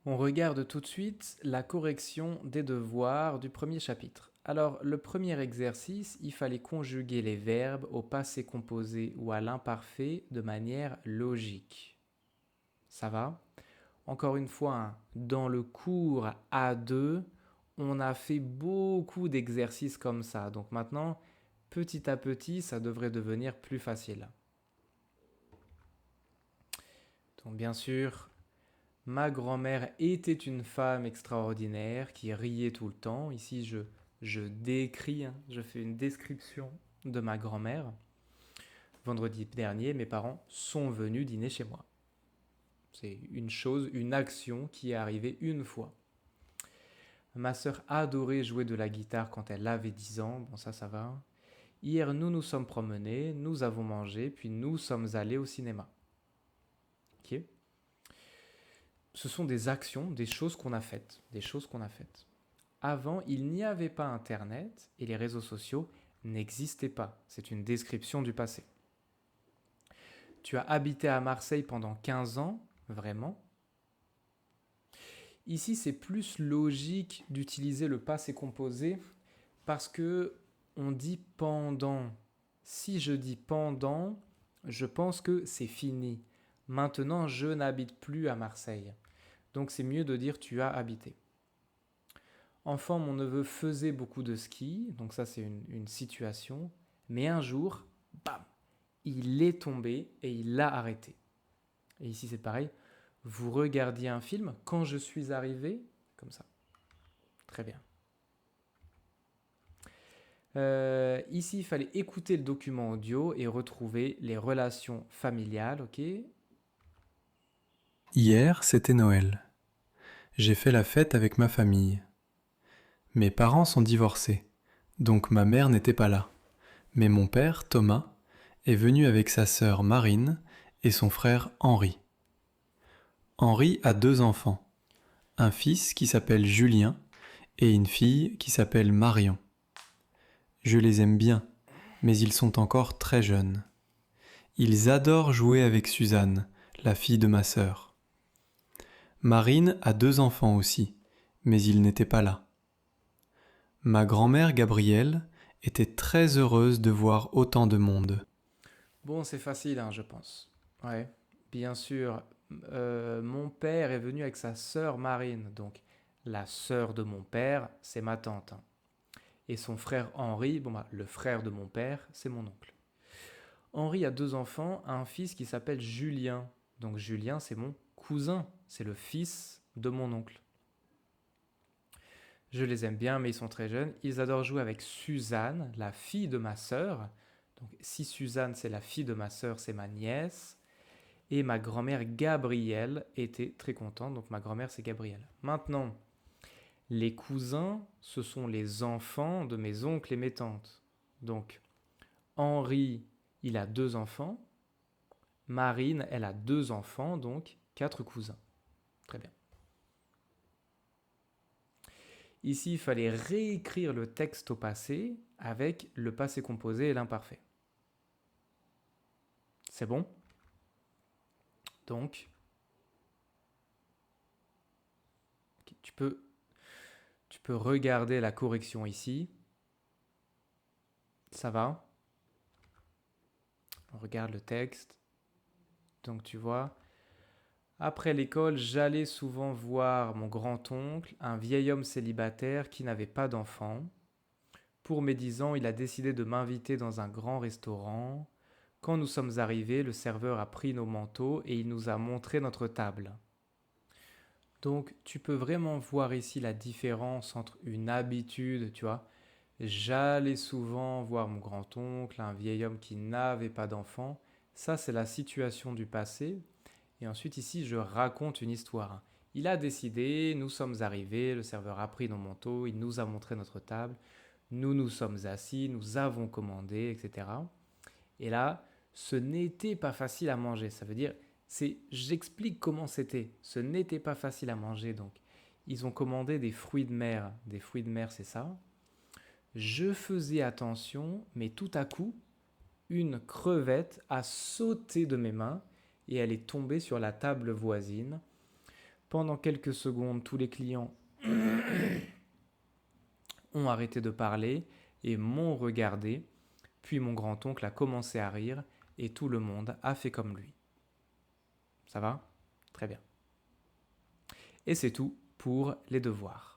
On regarde tout de suite la correction des devoirs du premier chapitre. Alors, le premier exercice, il fallait conjuguer les verbes au passé composé ou à l'imparfait de manière logique. Ça va? Encore une fois, hein, dans le cours A2, on a fait beaucoup d'exercices comme ça. Donc maintenant, petit à petit, ça devrait devenir plus facile. Donc bien sûr, ma grand-mère était une femme extraordinaire qui riait tout le temps. Ici, je décris, hein, je fais une description de ma grand-mère. Vendredi dernier, mes parents sont venus dîner chez moi. C'est une chose, une action qui est arrivée une fois. Ma sœur adorait jouer de la guitare quand elle avait 10 ans. Bon, ça va. Hier, nous nous sommes promenés, nous avons mangé, puis nous sommes allés au cinéma. Ok. Ce sont des actions, des choses qu'on a faites. Des choses qu'on a faites. Avant, il n'y avait pas Internet et les réseaux sociaux n'existaient pas. C'est une description du passé. Tu as habité à Marseille pendant 15 ans, vraiment. Ici, c'est plus logique d'utiliser le passé composé parce que on dit pendant. Si je dis pendant, je pense que c'est fini. Maintenant, je n'habite plus à Marseille. Donc c'est mieux de dire tu as habité. Enfant, mon neveu faisait beaucoup de ski, donc ça c'est une situation. Mais un jour, bam, il est tombé et il l'a arrêté. Et ici c'est pareil. Vous regardiez un film quand je suis arrivé, comme ça. Très bien. Ici, il fallait écouter le document audio et retrouver les relations familiales, ok? Hier, c'était Noël. J'ai fait la fête avec ma famille. Mes parents sont divorcés, donc ma mère n'était pas là. Mais mon père, Thomas, est venu avec sa sœur Marine et son frère Henri. Henri a 2 enfants, un fils qui s'appelle Julien et une fille qui s'appelle Marion. Je les aime bien, mais ils sont encore très jeunes. Ils adorent jouer avec Suzanne, la fille de ma sœur. Marine a 2 enfants aussi, mais ils n'étaient pas là. Ma grand-mère Gabrielle était très heureuse de voir autant de monde. Bon, c'est facile, hein, je pense. Ouais, bien sûr. Mon père est venu avec sa sœur Marine, donc la sœur de mon père, c'est ma tante, hein. Et son frère Henri, bon bah, le frère de mon père, c'est mon oncle. Henri a 2 enfants, un fils qui s'appelle Julien. Donc Julien, c'est mon cousin, c'est le fils de mon oncle. Je les aime bien, mais ils sont très jeunes. Ils adorent jouer avec Suzanne, la fille de ma sœur. Donc si Suzanne, c'est la fille de ma sœur, c'est ma nièce. Et ma grand-mère Gabrielle était très contente. Donc ma grand-mère, c'est Gabrielle. Maintenant, les cousins, ce sont les enfants de mes oncles et mes tantes. Donc Henri, il a 2 enfants. Marine, elle a 2 enfants, donc 4 cousins. Très bien. Ici, il fallait réécrire le texte au passé avec le passé composé et l'imparfait. C'est bon? Donc, tu peux regarder la correction ici. Ça va? On regarde le texte. Donc, tu vois, après l'école, j'allais souvent voir mon grand-oncle, un vieil homme célibataire qui n'avait pas d'enfant. Pour mes 10 ans, il a décidé de m'inviter dans un grand restaurant. Quand nous sommes arrivés, le serveur a pris nos manteaux et il nous a montré notre table. Donc tu peux vraiment voir ici la différence entre une habitude, tu vois. J'allais souvent voir mon grand-oncle, un vieil homme qui n'avait pas d'enfant. Ça, c'est la situation du passé. Et ensuite, ici, je raconte une histoire. Il a décidé, nous sommes arrivés, le serveur a pris nos manteaux, il nous a montré notre table, nous nous sommes assis, nous avons commandé, etc. Et là, ce n'était pas facile à manger. Ça veut dire, j'explique comment c'était. Ce n'était pas facile à manger. Donc, ils ont commandé des fruits de mer. Des fruits de mer, c'est ça. Je faisais attention, mais tout à coup, une crevette a sauté de mes mains et elle est tombée sur la table voisine. Pendant quelques secondes, tous les clients ont arrêté de parler et m'ont regardé. Puis mon grand-oncle a commencé à rire et tout le monde a fait comme lui. Ça va ? Très bien. Et c'est tout pour les devoirs.